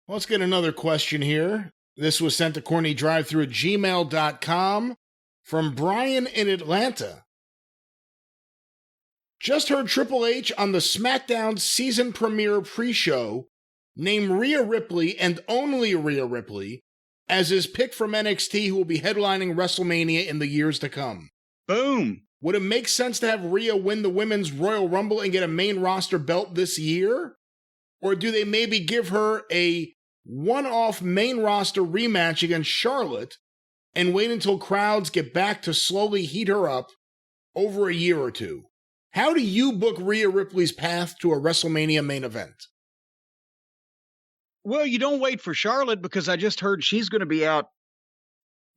Let's get another question here. This was sent to CornyDriveThru at gmail.com from Brian in Atlanta. Just heard Triple H on the SmackDown season premiere pre-show name Rhea Ripley and only Rhea Ripley as his pick from NXT who will be headlining WrestleMania in the years to come. Boom. Would it make sense to have Rhea win the Women's Royal Rumble and get a main roster belt this year? Or do they maybe give her a one-off main roster rematch against Charlotte and wait until crowds get back to slowly heat her up over a year or two? How do you book Rhea Ripley's path to a WrestleMania main event? Well, you don't wait for Charlotte because I just heard she's going to be out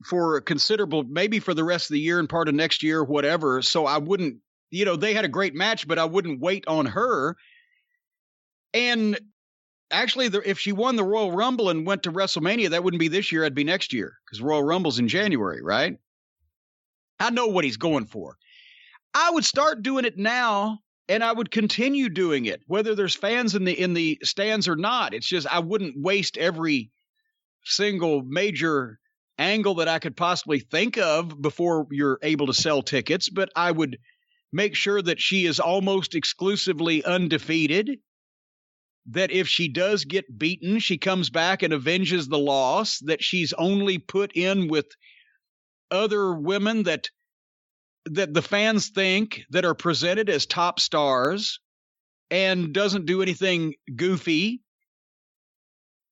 for a considerable, maybe for the rest of the year and part of next year, whatever. So I wouldn't, they had a great match, but I wouldn't wait on her. And actually, if she won the Royal Rumble and went to WrestleMania, that wouldn't be this year. It'd be next year because Royal Rumble's in January, right? I know what he's going for. I would start doing it now, and I would continue doing it, whether there's fans in the stands or not. It's just I wouldn't waste every single major angle that I could possibly think of before you're able to sell tickets, but I would make sure that she is almost exclusively undefeated, that if she does get beaten, she comes back and avenges the loss, that she's only put in with other women that the fans think that are presented as top stars and doesn't do anything goofy,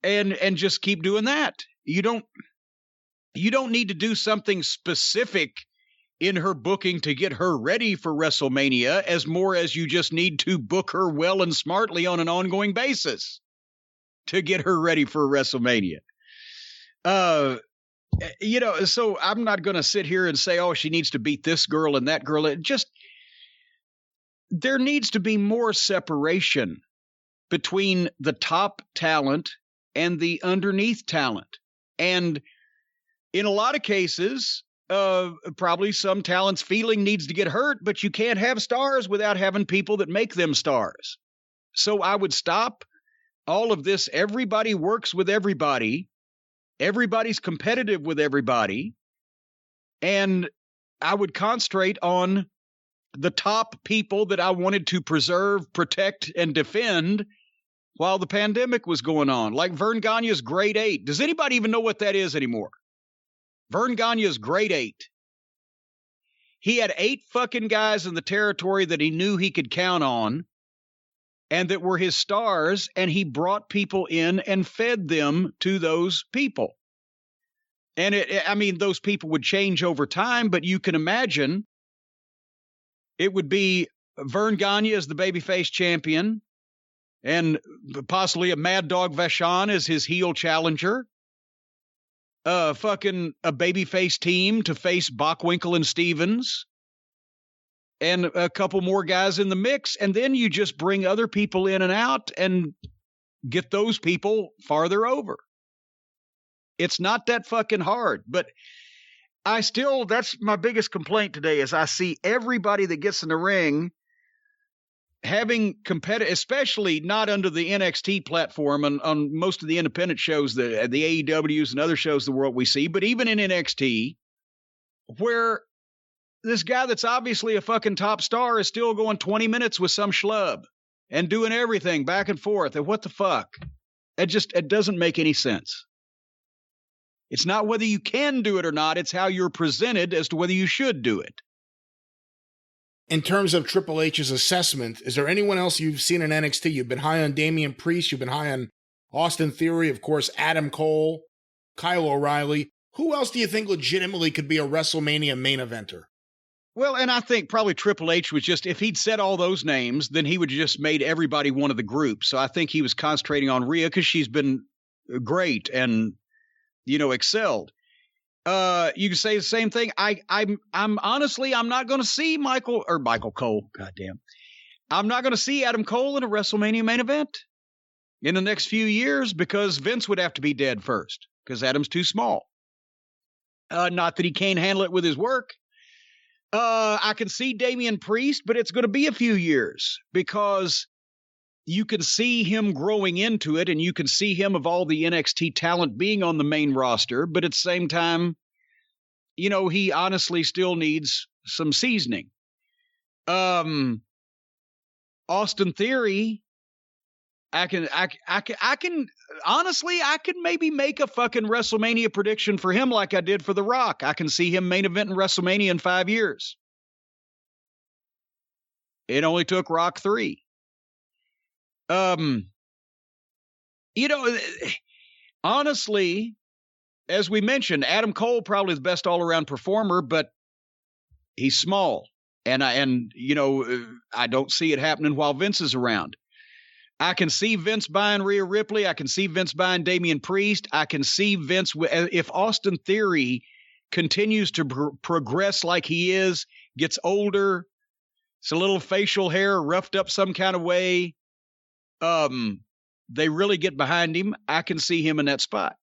and just keep doing that. You don't need to do something specific in her booking to get her ready for WrestleMania as more as you just need to book her well and smartly on an ongoing basis to get her ready for WrestleMania. So I'm not going to sit here and say, oh, she needs to beat this girl and that girl. There needs to be more separation between the top talent and the underneath talent. And in a lot of cases, probably some talent's feeling needs to get hurt, but you can't have stars without having people that make them stars. So I would stop all of this. Everybody works with everybody. Everybody's competitive with everybody. And I would concentrate on the top people that I wanted to preserve, protect, and defend while the pandemic was going on. Like Vern Gagne's grade 8. Does anybody even know what that is anymore? Vern Gagne's grade 8. He had 8 fucking guys in the territory that he knew he could count on and that were his stars, and he brought people in and fed them to those people. And those people would change over time, but you can imagine it would be Vern Gagne as the babyface champion and possibly a Mad Dog Vachon as his heel challenger. A babyface team to face Bockwinkel and Stevens, and a couple more guys in the mix, and then you just bring other people in and out and get those people farther over. It's not that fucking hard, but that's my biggest complaint today is I see everybody that gets in the ring having competitive, especially not under the NXT platform on most of the independent shows, the AEWs and other shows the world we see, but even in NXT, where this guy that's obviously a fucking top star is still going 20 minutes with some schlub and doing everything back and forth. And what the fuck? It doesn't make any sense. It's not whether you can do it or not. It's how you're presented as to whether you should do it. In terms of Triple H's assessment, is there anyone else you've seen in NXT? You've been high on Damian Priest. You've been high on Austin Theory. Of course, Adam Cole, Kyle O'Reilly. Who else do you think legitimately could be a WrestleMania main eventer? Well, and I think probably Triple H was just, if he'd said all those names, then he would have just made everybody one of the group. So I think he was concentrating on Rhea because she's been great and, excelled. You can say the same thing. I'm honestly, I'm not going to see Michael Cole. Goddamn. I'm not going to see Adam Cole in a WrestleMania main event in the next few years because Vince would have to be dead first because Adam's too small. Not that he can't handle it with his work. I can see Damian Priest, but it's going to be a few years because you can see him growing into it, and you can see him of all the NXT talent being on the main roster, but at the same time, he honestly still needs some seasoning. Austin Theory, I can honestly, I can maybe make a fucking WrestleMania prediction for him like I did for The Rock. I can see him main eventing WrestleMania in 5 years. It only took Rock 3. Honestly, as we mentioned, Adam Cole probably the best all-around performer, but he's small. And I don't see it happening while Vince is around. I can see Vince buying Rhea Ripley. I can see Vince buying Damian Priest. I can see Vince, if Austin Theory continues to progress like he is, gets older, it's a little facial hair roughed up some kind of way, they really get behind him, I can see him in that spot.